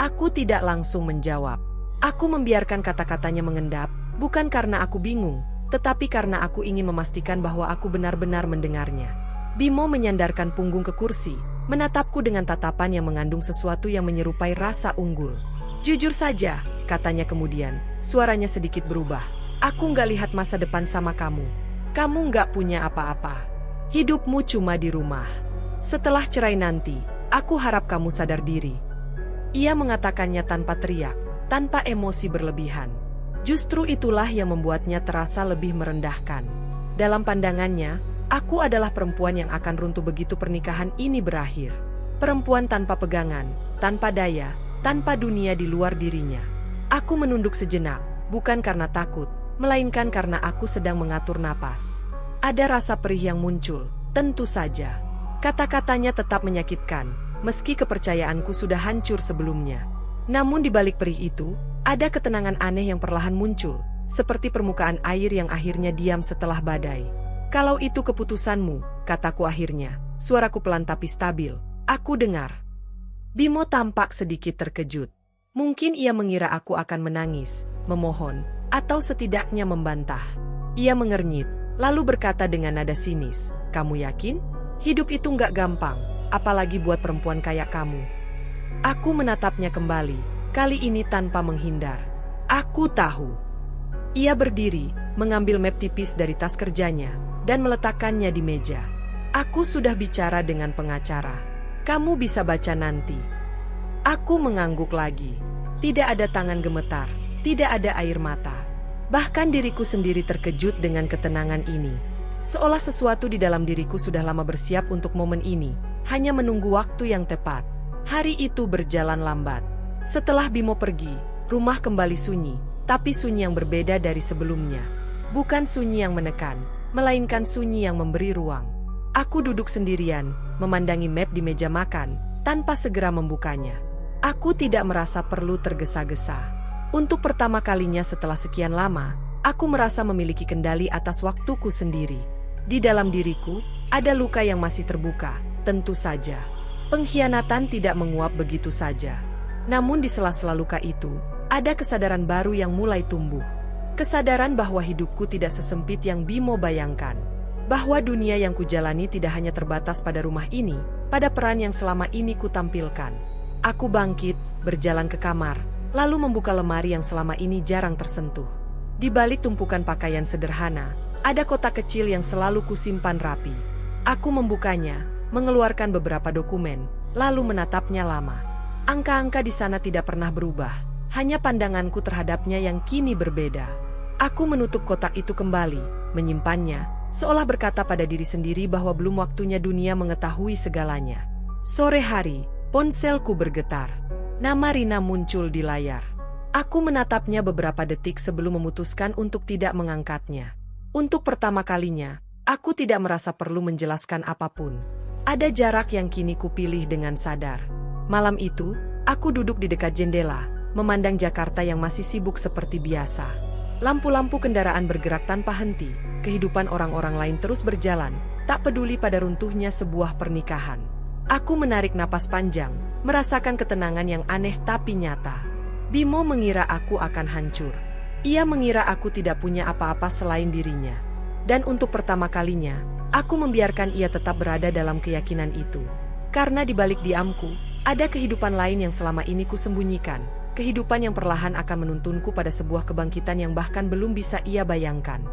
Aku tidak langsung menjawab. Aku membiarkan kata-katanya mengendap, bukan karena aku bingung, tetapi karena aku ingin memastikan bahwa aku benar-benar mendengarnya. Bimo menyandarkan punggung ke kursi, menatapku dengan tatapan yang mengandung sesuatu yang menyerupai rasa unggul. "Jujur saja," katanya kemudian, suaranya sedikit berubah. "Aku nggak lihat masa depan sama kamu. Kamu nggak punya apa-apa. Hidupmu cuma di rumah. Setelah cerai nanti, aku harap kamu sadar diri." Ia mengatakannya tanpa teriak, tanpa emosi berlebihan. Justru itulah yang membuatnya terasa lebih merendahkan. Dalam pandangannya, aku adalah perempuan yang akan runtuh begitu pernikahan ini berakhir. Perempuan tanpa pegangan, tanpa daya, tanpa dunia di luar dirinya. Aku menunduk sejenak, bukan karena takut, melainkan karena aku sedang mengatur napas. Ada rasa perih yang muncul, tentu saja. Kata-katanya tetap menyakitkan, meski kepercayaanku sudah hancur sebelumnya. Namun di balik perih itu, ada ketenangan aneh yang perlahan muncul, seperti permukaan air yang akhirnya diam setelah badai. "Kalau itu keputusanmu," kataku akhirnya, suaraku pelan tapi stabil, "aku dengar." Bimo tampak sedikit terkejut. Mungkin ia mengira aku akan menangis, memohon, atau setidaknya membantah. Ia mengernyit, lalu berkata dengan nada sinis, "Kamu yakin? Hidup itu nggak gampang, apalagi buat perempuan kayak kamu. Aku menatapnya kembali, kali ini tanpa menghindar. Aku tahu. Ia berdiri, mengambil map tipis dari tas kerjanya, dan meletakkannya di meja. Aku sudah bicara dengan pengacara. Kamu bisa baca nanti. Aku mengangguk lagi. Tidak ada tangan gemetar, tidak ada air mata. Bahkan diriku sendiri terkejut dengan ketenangan ini. Seolah sesuatu di dalam diriku sudah lama bersiap untuk momen ini, hanya menunggu waktu yang tepat. Hari itu berjalan lambat. Setelah Bimo pergi, rumah kembali sunyi, tapi sunyi yang berbeda dari sebelumnya. Bukan sunyi yang menekan, melainkan sunyi yang memberi ruang. Aku duduk sendirian, memandangi map di meja makan, tanpa segera membukanya. Aku tidak merasa perlu tergesa-gesa. Untuk pertama kalinya setelah sekian lama, aku merasa memiliki kendali atas waktuku sendiri. Di dalam diriku, ada luka yang masih terbuka, tentu saja. Pengkhianatan tidak menguap begitu saja. Namun di sela-sela luka itu, ada kesadaran baru yang mulai tumbuh. Kesadaran bahwa hidupku tidak sesempit yang Bimo bayangkan. Bahwa dunia yang kujalani tidak hanya terbatas pada rumah ini, pada peran yang selama ini kutampilkan. Aku bangkit, berjalan ke kamar, lalu membuka lemari yang selama ini jarang tersentuh. Di balik tumpukan pakaian sederhana, ada kotak kecil yang selalu kusimpan rapi. Aku membukanya, mengeluarkan beberapa dokumen, lalu menatapnya lama. Angka-angka di sana tidak pernah berubah, hanya pandanganku terhadapnya yang kini berbeda. Aku menutup kotak itu kembali, menyimpannya, seolah berkata pada diri sendiri bahwa belum waktunya dunia mengetahui segalanya. Sore hari, ponselku bergetar. Nama Rina muncul di layar. Aku menatapnya beberapa detik sebelum memutuskan untuk tidak mengangkatnya. Untuk pertama kalinya, aku tidak merasa perlu menjelaskan apapun. Ada jarak yang kini kupilih dengan sadar. Malam itu, aku duduk di dekat jendela, memandang Jakarta yang masih sibuk seperti biasa. Lampu-lampu kendaraan bergerak tanpa henti, kehidupan orang-orang lain terus berjalan, tak peduli pada runtuhnya sebuah pernikahan. Aku menarik napas panjang, merasakan ketenangan yang aneh tapi nyata. Bimo mengira aku akan hancur. Ia mengira aku tidak punya apa-apa selain dirinya. Dan untuk pertama kalinya, aku membiarkan ia tetap berada dalam keyakinan itu. Karena di balik diamku, ada kehidupan lain yang selama ini kusembunyikan. Kehidupan yang perlahan akan menuntunku pada sebuah kebangkitan yang bahkan belum bisa ia bayangkan.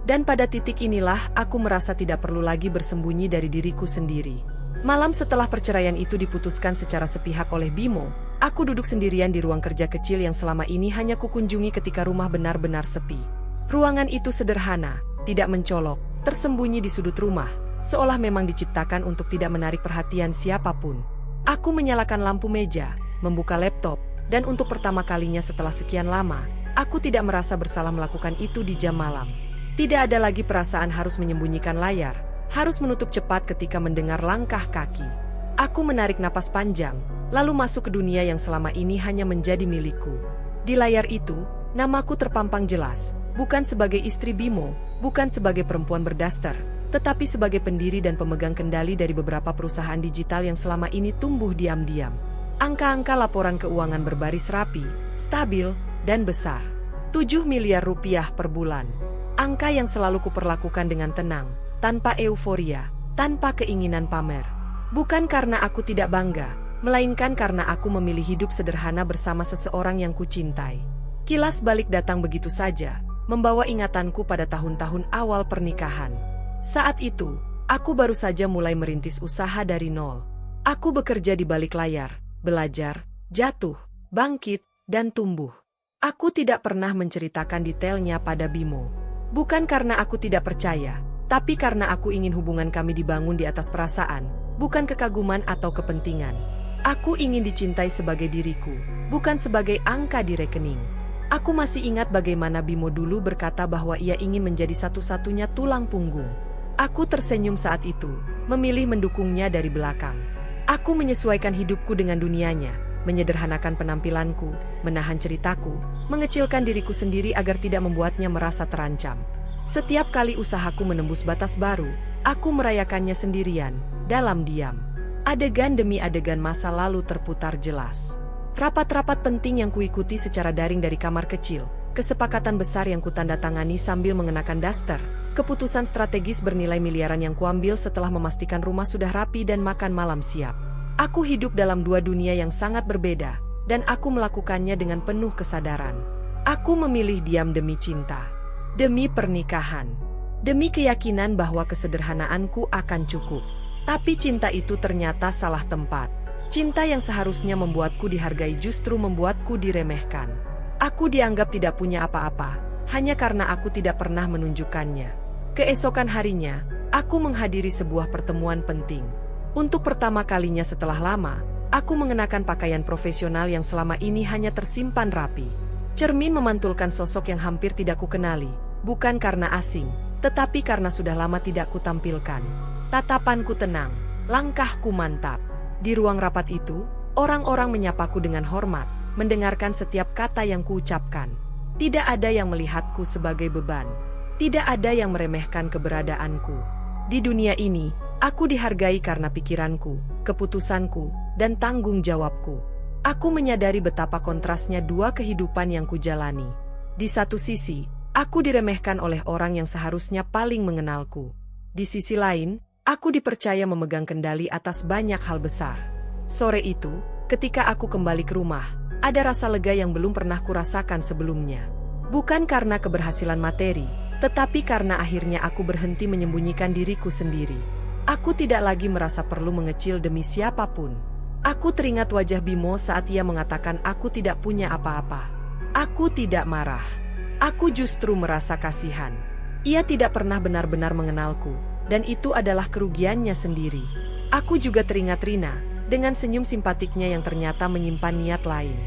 Dan pada titik inilah aku merasa tidak perlu lagi bersembunyi dari diriku sendiri. Malam setelah perceraian itu diputuskan secara sepihak oleh Bimo, aku duduk sendirian di ruang kerja kecil yang selama ini hanya kukunjungi ketika rumah benar-benar sepi. Ruangan itu sederhana, tidak mencolok, tersembunyi di sudut rumah, seolah memang diciptakan untuk tidak menarik perhatian siapapun. Aku menyalakan lampu meja, membuka laptop, dan untuk pertama kalinya setelah sekian lama, aku tidak merasa bersalah melakukan itu di jam malam. Tidak ada lagi perasaan harus menyembunyikan layar, harus menutup cepat ketika mendengar langkah kaki. Aku menarik napas panjang, lalu masuk ke dunia yang selama ini hanya menjadi milikku. Di layar itu, namaku terpampang jelas, bukan sebagai istri Bimo, bukan sebagai perempuan berdaster, tetapi sebagai pendiri dan pemegang kendali dari beberapa perusahaan digital yang selama ini tumbuh diam-diam. Angka-angka laporan keuangan berbaris rapi, stabil, dan besar. 7 miliar rupiah per bulan. Angka yang selalu kuperlakukan dengan tenang, tanpa euforia, tanpa keinginan pamer. Bukan karena aku tidak bangga, melainkan karena aku memilih hidup sederhana bersama seseorang yang kucintai. Kilas balik datang begitu saja, membawa ingatanku pada tahun-tahun awal pernikahan. Saat itu, aku baru saja mulai merintis usaha dari nol. Aku bekerja di balik layar, belajar, jatuh, bangkit, dan tumbuh. Aku tidak pernah menceritakan detailnya pada Bimo. Bukan karena aku tidak percaya, tapi karena aku ingin hubungan kami dibangun di atas perasaan, bukan kekaguman atau kepentingan. Aku ingin dicintai sebagai diriku, bukan sebagai angka di rekening. Aku masih ingat bagaimana Bimo dulu berkata bahwa ia ingin menjadi satu-satunya tulang punggung. Aku tersenyum saat itu, memilih mendukungnya dari belakang. Aku menyesuaikan hidupku dengan dunianya, menyederhanakan penampilanku, menahan ceritaku, mengecilkan diriku sendiri agar tidak membuatnya merasa terancam. Setiap kali usahaku menembus batas baru, aku merayakannya sendirian, dalam diam. Adegan demi adegan masa lalu terputar jelas. Rapat-rapat penting yang kuikuti secara daring dari kamar kecil, kesepakatan besar yang kutandatangani sambil mengenakan daster, Keputusan strategis bernilai miliaran yang kuambil setelah memastikan rumah sudah rapi dan makan malam siap. Aku hidup dalam dua dunia yang sangat berbeda, dan aku melakukannya dengan penuh kesadaran. Aku memilih diam demi cinta, demi pernikahan, demi keyakinan bahwa kesederhanaanku akan cukup. Tapi cinta itu ternyata salah tempat. Cinta yang seharusnya membuatku dihargai justru membuatku diremehkan. Aku dianggap tidak punya apa-apa, hanya karena aku tidak pernah menunjukkannya. Keesokan harinya, aku menghadiri sebuah pertemuan penting. Untuk pertama kalinya setelah lama, aku mengenakan pakaian profesional yang selama ini hanya tersimpan rapi. Cermin memantulkan sosok yang hampir tidak kukenali, bukan karena asing, tetapi karena sudah lama tidak kutampilkan. Tatapanku tenang, langkahku mantap. Di ruang rapat itu, orang-orang menyapaku dengan hormat, mendengarkan setiap kata yang kuucapkan. Tidak ada yang melihatku sebagai beban. Tidak ada yang meremehkan keberadaanku. Di dunia ini, aku dihargai karena pikiranku, keputusanku, dan tanggung jawabku. Aku menyadari betapa kontrasnya dua kehidupan yang kujalani. Di satu sisi, aku diremehkan oleh orang yang seharusnya paling mengenalku. Di sisi lain, aku dipercaya memegang kendali atas banyak hal besar. Sore itu, ketika aku kembali ke rumah, ada rasa lega yang belum pernah kurasakan sebelumnya. Bukan karena keberhasilan materi, tetapi karena akhirnya aku berhenti menyembunyikan diriku sendiri. Aku tidak lagi merasa perlu mengecil demi siapapun. Aku teringat wajah Bimo saat ia mengatakan aku tidak punya apa-apa. Aku tidak marah. Aku justru merasa kasihan. Ia tidak pernah benar-benar mengenalku, dan itu adalah kerugiannya sendiri. Aku juga teringat Rina, dengan senyum simpatiknya yang ternyata menyimpan niat lain.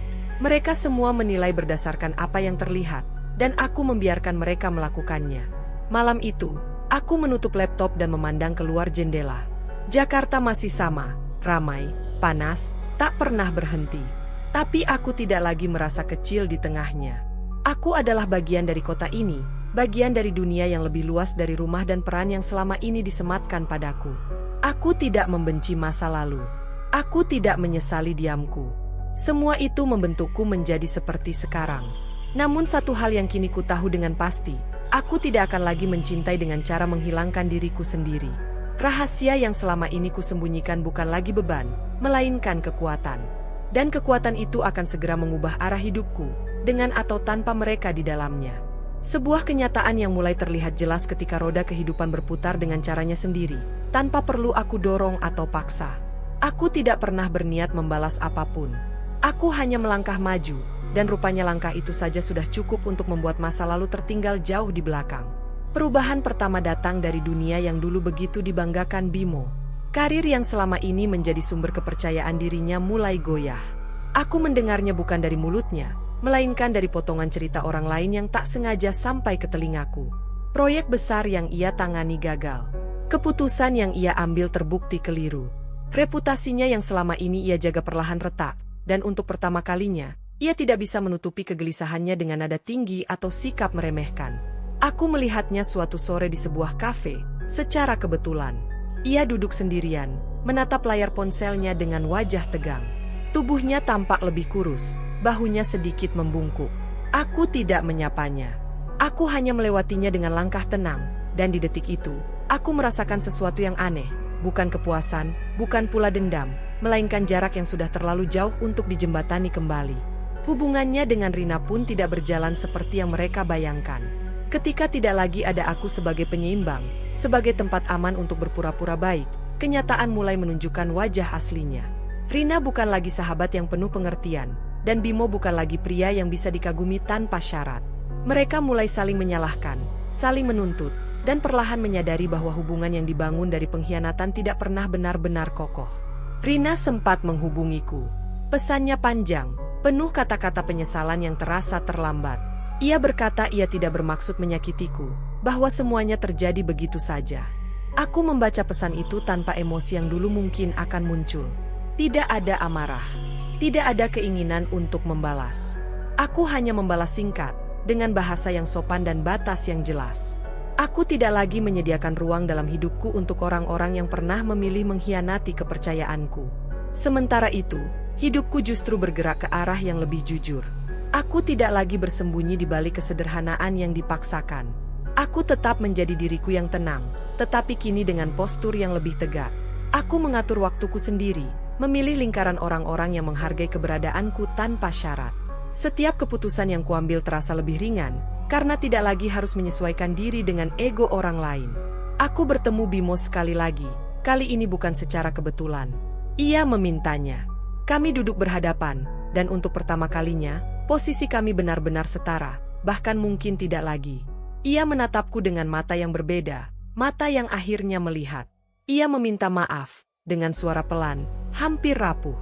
Mereka semua menilai berdasarkan apa yang terlihat, dan aku membiarkan mereka melakukannya. Malam itu, aku menutup laptop dan memandang keluar jendela. Jakarta masih sama, ramai, panas, tak pernah berhenti. Tapi aku tidak lagi merasa kecil di tengahnya. Aku adalah bagian dari kota ini, bagian dari dunia yang lebih luas dari rumah dan peran yang selama ini disematkan padaku. Aku tidak membenci masa lalu. Aku tidak menyesali diamku. Semua itu membentukku menjadi seperti sekarang. Namun satu hal yang kini ku tahu dengan pasti, aku tidak akan lagi mencintai dengan cara menghilangkan diriku sendiri. Rahasia yang selama ini kusembunyikan bukan lagi beban, melainkan kekuatan. Dan kekuatan itu akan segera mengubah arah hidupku, dengan atau tanpa mereka di dalamnya. Sebuah kenyataan yang mulai terlihat jelas ketika roda kehidupan berputar dengan caranya sendiri, tanpa perlu aku dorong atau paksa. Aku tidak pernah berniat membalas apapun. Aku hanya melangkah maju, dan rupanya langkah itu saja sudah cukup untuk membuat masa lalu tertinggal jauh di belakang. Perubahan pertama datang dari dunia yang dulu begitu dibanggakan Bimo. Karir yang selama ini menjadi sumber kepercayaan dirinya mulai goyah. Aku mendengarnya bukan dari mulutnya, melainkan dari potongan cerita orang lain yang tak sengaja sampai ke telingaku. Proyek besar yang ia tangani gagal. Keputusan yang ia ambil terbukti keliru. Reputasinya yang selama ini ia jaga perlahan retak, dan untuk pertama kalinya, ia tidak bisa menutupi kegelisahannya dengan nada tinggi atau sikap meremehkan. Aku melihatnya suatu sore di sebuah kafe, secara kebetulan. Ia duduk sendirian, menatap layar ponselnya dengan wajah tegang. Tubuhnya tampak lebih kurus, bahunya sedikit membungkuk. Aku tidak menyapanya. Aku hanya melewatinya dengan langkah tenang, dan di detik itu, aku merasakan sesuatu yang aneh, bukan kepuasan, bukan pula dendam, melainkan jarak yang sudah terlalu jauh untuk dijembatani kembali. Hubungannya dengan Rina pun tidak berjalan seperti yang mereka bayangkan. Ketika tidak lagi ada aku sebagai penyeimbang, sebagai tempat aman untuk berpura-pura baik, kenyataan mulai menunjukkan wajah aslinya. Rina bukan lagi sahabat yang penuh pengertian, dan Bimo bukan lagi pria yang bisa dikagumi tanpa syarat. Mereka mulai saling menyalahkan, saling menuntut, dan perlahan menyadari bahwa hubungan yang dibangun dari pengkhianatan tidak pernah benar-benar kokoh. Rina sempat menghubungiku. Pesannya panjang, penuh kata-kata penyesalan yang terasa terlambat. Ia berkata ia tidak bermaksud menyakitiku, bahwa semuanya terjadi begitu saja. Aku membaca pesan itu tanpa emosi yang dulu mungkin akan muncul. Tidak ada amarah, tidak ada keinginan untuk membalas. Aku hanya membalas singkat, dengan bahasa yang sopan dan batas yang jelas. Aku tidak lagi menyediakan ruang dalam hidupku untuk orang-orang yang pernah memilih mengkhianati kepercayaanku. Sementara itu, hidupku justru bergerak ke arah yang lebih jujur. Aku tidak lagi bersembunyi di balik kesederhanaan yang dipaksakan. Aku tetap menjadi diriku yang tenang, tetapi kini dengan postur yang lebih tegak. Aku mengatur waktuku sendiri, memilih lingkaran orang-orang yang menghargai keberadaanku tanpa syarat. Setiap keputusan yang kuambil terasa lebih ringan, karena tidak lagi harus menyesuaikan diri dengan ego orang lain. Aku bertemu Bimo sekali lagi, kali ini bukan secara kebetulan. Ia memintanya. Kami duduk berhadapan, dan untuk pertama kalinya, posisi kami benar-benar setara, bahkan mungkin tidak lagi. Ia menatapku dengan mata yang berbeda, mata yang akhirnya melihat. Ia meminta maaf, dengan suara pelan, hampir rapuh.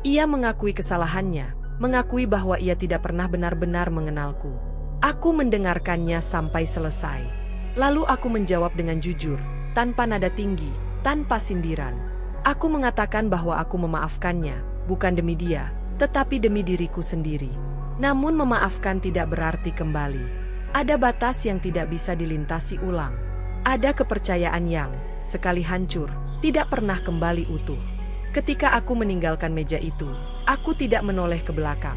Ia mengakui kesalahannya, mengakui bahwa ia tidak pernah benar-benar mengenalku. Aku mendengarkannya sampai selesai. Lalu aku menjawab dengan jujur, tanpa nada tinggi, tanpa sindiran. Aku mengatakan bahwa aku memaafkannya, bukan demi dia, tetapi demi diriku sendiri. Namun memaafkan tidak berarti kembali. Ada batas yang tidak bisa dilintasi ulang. Ada kepercayaan yang, sekali hancur, tidak pernah kembali utuh. Ketika aku meninggalkan meja itu, aku tidak menoleh ke belakang.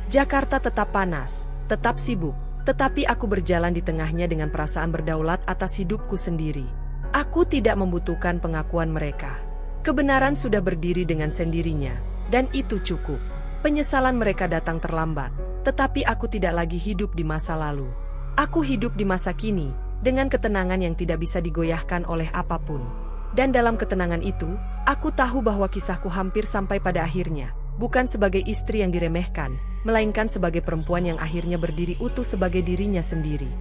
Jakarta tetap panas, tetap sibuk, tetapi aku berjalan di tengahnya dengan perasaan berdaulat atas hidupku sendiri. Aku tidak membutuhkan pengakuan mereka. Kebenaran sudah berdiri dengan sendirinya, dan itu cukup. Penyesalan mereka datang terlambat, tetapi aku tidak lagi hidup di masa lalu. Aku hidup di masa kini, dengan ketenangan yang tidak bisa digoyahkan oleh apapun. Dan dalam ketenangan itu, aku tahu bahwa kisahku hampir sampai pada akhirnya, bukan sebagai istri yang diremehkan, melainkan sebagai perempuan yang akhirnya berdiri utuh sebagai dirinya sendiri.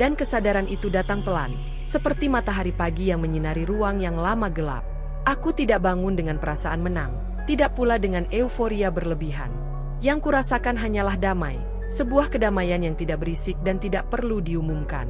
Dan kesadaran itu datang pelan, seperti matahari pagi yang menyinari ruang yang lama gelap. Aku tidak bangun dengan perasaan menang, tidak pula dengan euforia berlebihan. Yang kurasakan hanyalah damai, sebuah kedamaian yang tidak berisik dan tidak perlu diumumkan.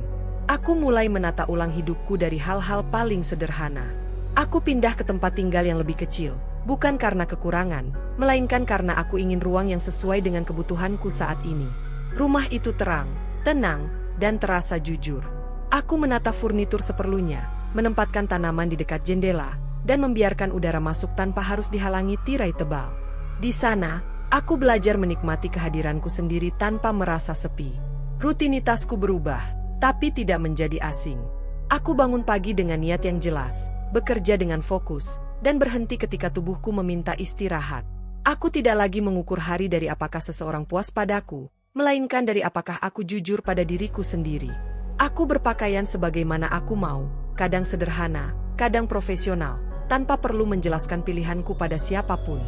Aku mulai menata ulang hidupku dari hal-hal paling sederhana. Aku pindah ke tempat tinggal yang lebih kecil, bukan karena kekurangan, melainkan karena aku ingin ruang yang sesuai dengan kebutuhanku saat ini. Rumah itu terang, tenang, dan terasa jujur. Aku menata furnitur seperlunya, menempatkan tanaman di dekat jendela, dan membiarkan udara masuk tanpa harus dihalangi tirai tebal. Di sana, aku belajar menikmati kehadiranku sendiri tanpa merasa sepi. Rutinitasku berubah, tapi tidak menjadi asing. Aku bangun pagi dengan niat yang jelas, bekerja dengan fokus, dan berhenti ketika tubuhku meminta istirahat. Aku tidak lagi mengukur hari dari apakah seseorang puas padaku, melainkan dari apakah aku jujur pada diriku sendiri. Aku berpakaian sebagaimana aku mau, kadang sederhana, kadang profesional, tanpa perlu menjelaskan pilihanku pada siapapun.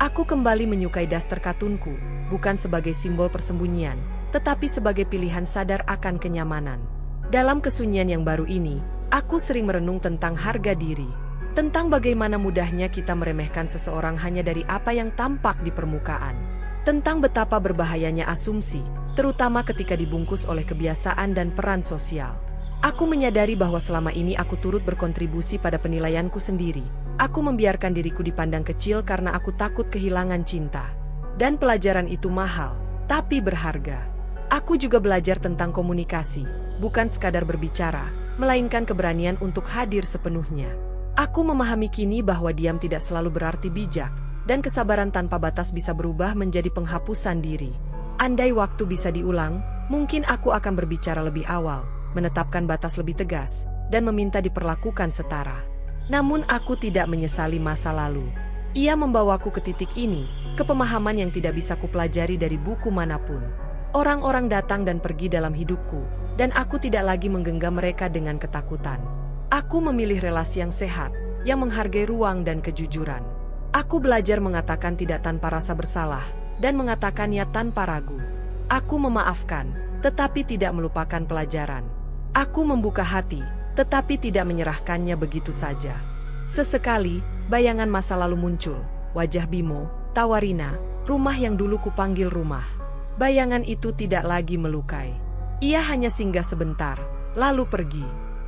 Aku kembali menyukai daster katunku, bukan sebagai simbol persembunyian, tetapi sebagai pilihan sadar akan kenyamanan. Dalam kesunyian yang baru ini, aku sering merenung tentang harga diri, tentang bagaimana mudahnya kita meremehkan seseorang hanya dari apa yang tampak di permukaan, tentang betapa berbahayanya asumsi, terutama ketika dibungkus oleh kebiasaan dan peran sosial. Aku menyadari bahwa selama ini aku turut berkontribusi pada penilaianku sendiri. Aku membiarkan diriku dipandang kecil karena aku takut kehilangan cinta. Dan pelajaran itu mahal, tapi berharga. Aku juga belajar tentang komunikasi, bukan sekadar berbicara, melainkan keberanian untuk hadir sepenuhnya. Aku memahami kini bahwa diam tidak selalu berarti bijak, dan kesabaran tanpa batas bisa berubah menjadi penghapusan diri. Andai waktu bisa diulang, mungkin aku akan berbicara lebih awal, menetapkan batas lebih tegas, dan meminta diperlakukan setara. Namun aku tidak menyesali masa lalu. Ia membawaku ke titik ini, ke pemahaman yang tidak bisa kupelajari dari buku manapun. Orang-orang datang dan pergi dalam hidupku, dan aku tidak lagi menggenggam mereka dengan ketakutan. Aku memilih relasi yang sehat, yang menghargai ruang dan kejujuran. Aku belajar mengatakan tidak tanpa rasa bersalah, dan mengatakannya tanpa ragu. Aku memaafkan, tetapi tidak melupakan pelajaran. Aku membuka hati, tetapi tidak menyerahkannya begitu saja. Sesekali, bayangan masa lalu muncul, wajah Bimo, Tawarina, rumah yang dulu kupanggil rumah. Bayangan itu tidak lagi melukai. Ia hanya singgah sebentar, lalu pergi.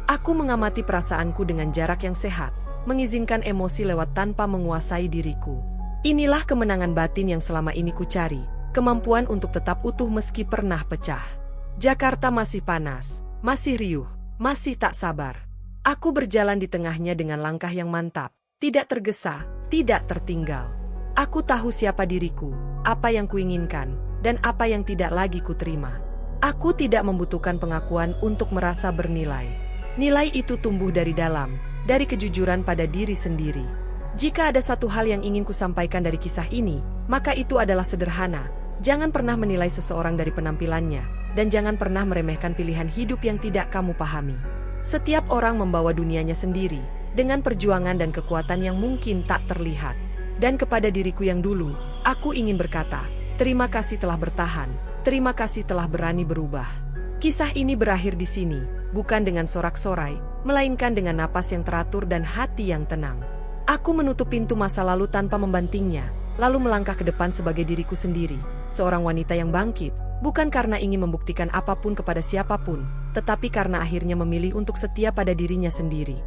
Aku mengamati perasaanku dengan jarak yang sehat, mengizinkan emosi lewat tanpa menguasai diriku. Inilah kemenangan batin yang selama ini kucari, kemampuan untuk tetap utuh meski pernah pecah. Jakarta masih panas, masih riuh, masih tak sabar. Aku berjalan di tengahnya dengan langkah yang mantap, tidak tergesa, tidak tertinggal. Aku tahu siapa diriku, apa yang kuinginkan, dan apa yang tidak lagi kuterima. Aku tidak membutuhkan pengakuan untuk merasa bernilai. Nilai itu tumbuh dari dalam, dari kejujuran pada diri sendiri. Jika ada satu hal yang ingin kusampaikan dari kisah ini, maka itu adalah sederhana. Jangan pernah menilai seseorang dari penampilannya, dan jangan pernah meremehkan pilihan hidup yang tidak kamu pahami. Setiap orang membawa dunianya sendiri, dengan perjuangan dan kekuatan yang mungkin tak terlihat. Dan kepada diriku yang dulu, aku ingin berkata, terima kasih telah bertahan, terima kasih telah berani berubah. Kisah ini berakhir di sini, bukan dengan sorak-sorai, melainkan dengan napas yang teratur dan hati yang tenang. Aku menutup pintu masa lalu tanpa membantingnya, lalu melangkah ke depan sebagai diriku sendiri, seorang wanita yang bangkit, bukan karena ingin membuktikan apapun kepada siapapun, tetapi karena akhirnya memilih untuk setia pada dirinya sendiri.